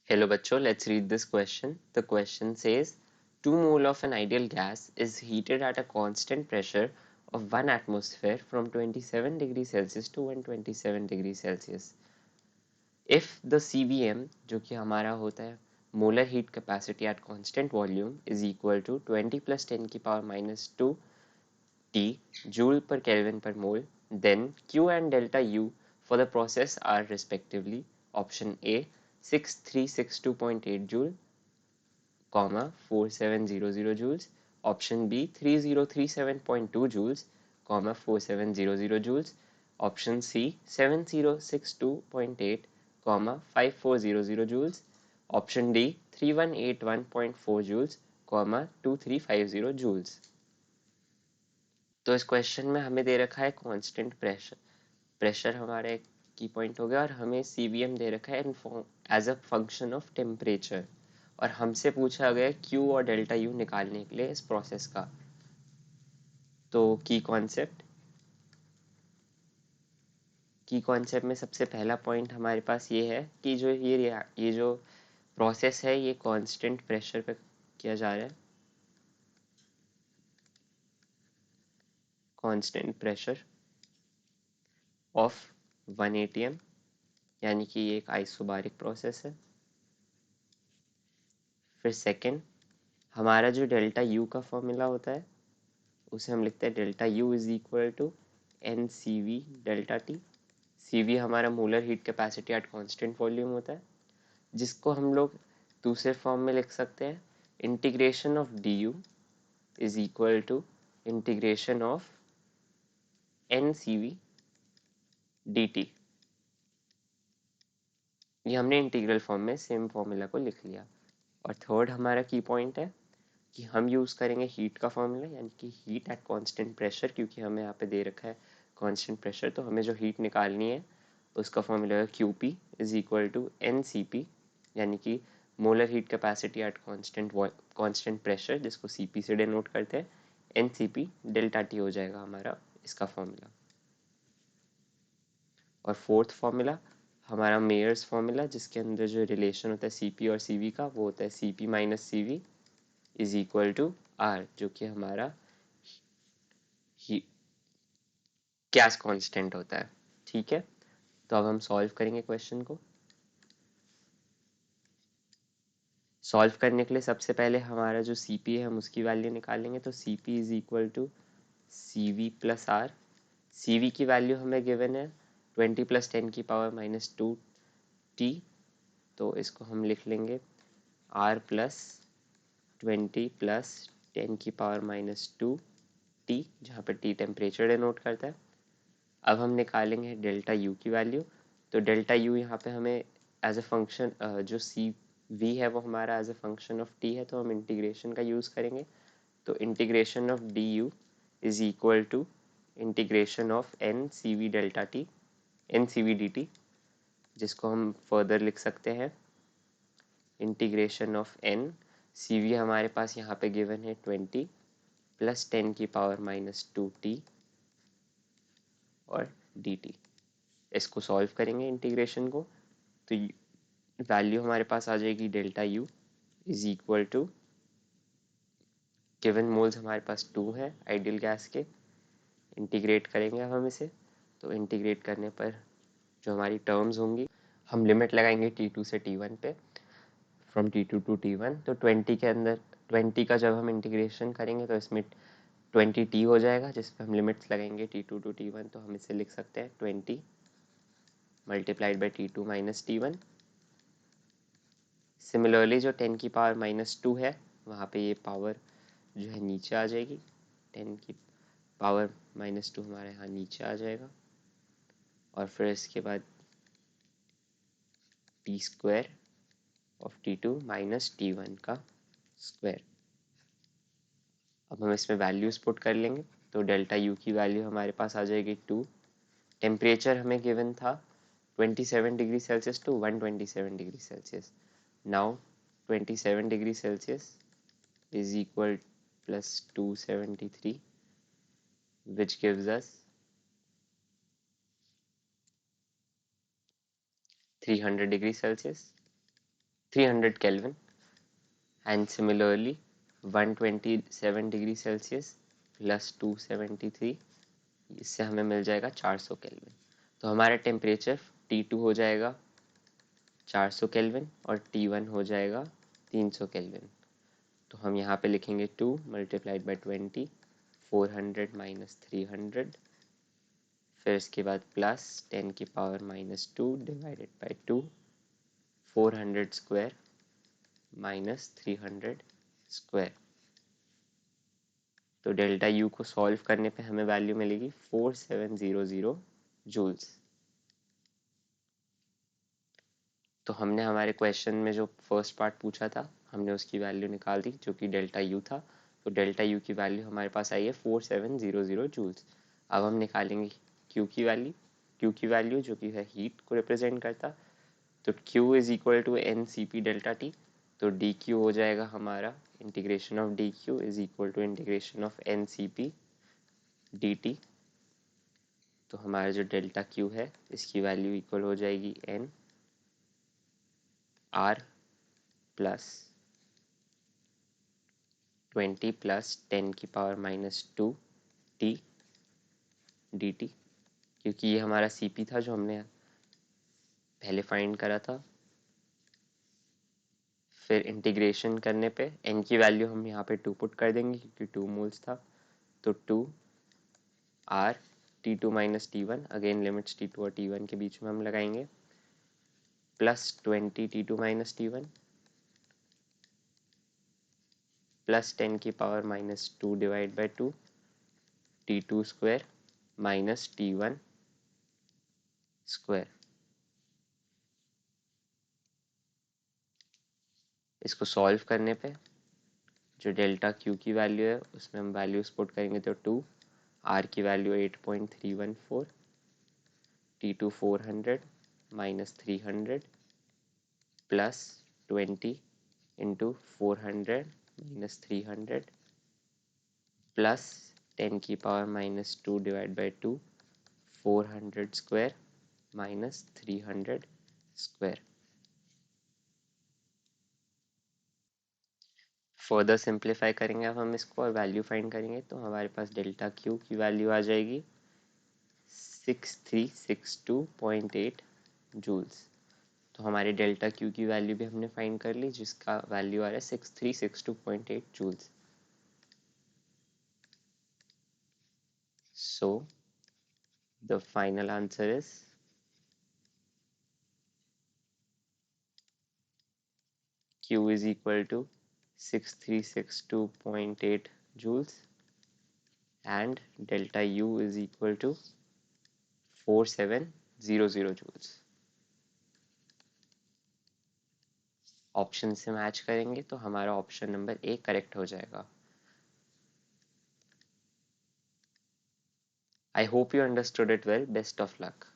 Hello bachcho, let's read this question. The question says 2 mole of an ideal gas is heated at a constant pressure of 1 atmosphere from 27 degrees Celsius to 127 degrees Celsius. If the CVM जो कि हमारा होता है molar heat capacity at constant volume is equal to 20 plus 10 की power minus 2 T joule per Kelvin per mole, then Q and delta U for the process are respectively option A 6362.8 joule, 4700 joules, option B 3037.2 joules, 4700 joules, option C 7062.8, 5400 joules, option D 3181.4 joules, 2350 joules. तो इस question में हमें दे रखा है constant pressure हमारा एक की point हो गया और हमें सीवीएम दे रखा है as a function of temperature और हमसे पूछा गया क्यू और डेल्टा यू निकालने के लिए इस प्रोसेस का। तो की कॉन्सेप्ट में सबसे पहला पॉइंट हमारे पास ये है कि जो ये जो प्रोसेस है ये कांस्टेंट प्रेशर पे किया जा रहा है, कांस्टेंट प्रेशर ऑफ 1 atm, यानी कि ये एक आइसोबारिक प्रोसेस है। फिर सेकंड, हमारा जो डेल्टा यू का फॉर्मूला होता है उसे हम लिखते हैं delta U is equal to N C V delta T. C V हमारा molar heat capacity at constant volume होता है, जिसको हम लोग दूसरे फॉर्म में लिख सकते हैं integration of D U is equal to integration of N C V D T. ये हमने इंटीग्रल फॉर्म में सेम फॉर्मूला को लिख लिया। और थर्ड हमारा की पॉइंट है कि हम यूज़ करेंगे हीट का फॉर्मूला, यानी कि हीट एट कांस्टेंट प्रेशर, क्योंकि हमें यहाँ पे दे रखा है कांस्टेंट प्रेशर, तो हमें जो हीट निकालनी है उसका फॉर्मूला है Q P is equal to N C P, यानी कि molar heat capacity at constant pressure, जिसको सी पी से डिनोट करते हैं, N C P delta T हो जाएगा हमारा इसका फॉर्मूला। और फोर्थ फॉर्मूला हमारा मेयर्स फॉर्मूला, जिसके अंदर जो रिलेशन होता है सी पी और सी वी का, वो होता है C P minus C V is equal to R, जो कि हमारा गैस कांस्टेंट होता है। ठीक है, तो अब हम सॉल्व करेंगे क्वेश्चन को। सॉल्व करने के लिए सबसे पहले हमारा जो सी पी है हम उसकी वैल्यू निकालेंगे। तो C P is equal to C V plus R. C V की वैल्यू हमें गिवन है 20 प्लस 10 की पावर माइनस 2 टी, तो इसको हम लिख लेंगे आर प्लस 20 प्लस 10 की पावर माइनस 2 टी, जहाँ पर टी टेम्परेचर डिनोट करता है। अब हम निकालेंगे डेल्टा यू की वैल्यू। तो डेल्टा यू यहाँ पे हमें एज अ फंक्शन, जो सी वी है वो हमारा as a function of T है, तो हम इंटीग्रेशन का यूज़ करेंगे। तो integration of D U is equal to integration of N C V delta T, N C V D T, जिसको हम फर्दर लिख सकते हैं integration of N C V हमारे पास यहाँ पे गिवन है 20 प्लस 10 की पावर माइनस 2 टी और डी टी। इसको सॉल्व करेंगे इंटीग्रेशन को, तो वैल्यू हमारे पास आ जाएगी delta U is equal to, given moles हमारे पास 2 है आइडियल गैस के। इंटीग्रेट करेंगे अब हम इसे, तो इंटीग्रेट करने पर जो हमारी टर्म्स होंगी, हम लिमिट लगाएंगे T2 से T1 पे, फ्रॉम T2 टू T1। तो 20 के अंदर 20 का जब हम इंटीग्रेशन करेंगे तो इसमें 20T हो जाएगा, जिस पर हम लिमिट्स लगाएंगे T2 टू T1। तो हम इसे लिख सकते हैं 20 multiplied by T2 minus T1। Similarly जो 10 की पावर माइनस 2 है वहाँ पे ये पावर जो है नीचे आ जाएगी, 10 की पावर माइनस 2 हमारे यहाँ नीचे आ जाएगा। और फिर इसके बाद T square of T2 minus T1 का स्क्वायर। अब हम इसमें वैल्यूज पुट कर लेंगे, तो डेल्टा यू की वैल्यू हमारे पास आ जाएगी 2। टेम्परेचर हमें गिवन था 27 degree Celsius to 127 degree Celsius. Now 27 degree Celsius is equal plus 273, which gives us 300 degree Celsius. 300 Kelvin, and similarly 127 degree Celsius plus 273, इससे हमें मिल जाएगा 400 केल्विन। तो हमारा टेम्परेचर T2 हो जाएगा 400 केल्विन और T1 हो जाएगा 300 केल्विन। तो हम यहाँ पे लिखेंगे 2 मल्टीप्लाइड बाई 20, 400 माइनस 300, फिर इसके बाद प्लस 10 की power minus 2 divided by 2, 400 square minus 300 square. तो डेल्टा यू को सॉल्व करने पे हमें वैल्यू मिलेगी 4700 जूल्स। तो हमने हमारे क्वेश्चन में जो फर्स्ट पार्ट पूछा था हमने उसकी वैल्यू निकाल दी जो कि डेल्टा यू था। तो डेल्टा यू की वैल्यू हमारे पास आई है 4700 जूल्स। अब हम निकालेंगे क्यू की वैल्यू। क्यू की वैल्यू जो कि है हीट को रिप्रेजेंट करता, तो Q is equal to N C P delta T. तो डी क्यू हो जाएगा हमारा integration of D Q is equal to integration of N C P D T. तो हमारा जो डेल्टा क्यू है इसकी वैल्यू इक्वल हो जाएगी एन आर प्लस 20 प्लस 10 की power minus 2 T D T, क्योंकि ये हमारा सी पी था जो हमने पहले फाइंड करा था। फिर इंटीग्रेशन करने पे n की वैल्यू हम यहाँ पे 2 पुट कर देंगे क्योंकि 2 मोल्स था। तो 2 r T2 minus T1, again limits T2 और T1 के बीच में हम लगाएंगे, plus 20 T2 minus T1 plus 10 की power minus 2 divide by 2 T2 square minus T1 square. इसको सॉल्व करने पे जो डेल्टा क्यू की वैल्यू है उसमें हम वैल्यूज पुट करेंगे तो 2, आर की value 8.314, T2 400 minus 300 plus 20 into 400 minus 300 plus 10 की power minus 2 divide by 2, 400 square minus 300 square. Further simplify करेंगे अब हम इसको और वैल्यू फाइंड करेंगे तो हमारे पास डेल्टा क्यू की वैल्यू आ जाएगी 6362.8 जूल्स। तो हमारे डेल्टा क्यू की वैल्यू भी हमने फाइंड कर ली जिसका वैल्यू आ रहा है 6362.8 joules. So the final answer is Q is equal to 6362.8 joules and delta U is equal to 4700 joules। Option से मैच करेंगे तो हमारा ऑप्शन नंबर ए करेक्ट हो जाएगा। I hope you understood it well. Best of luck.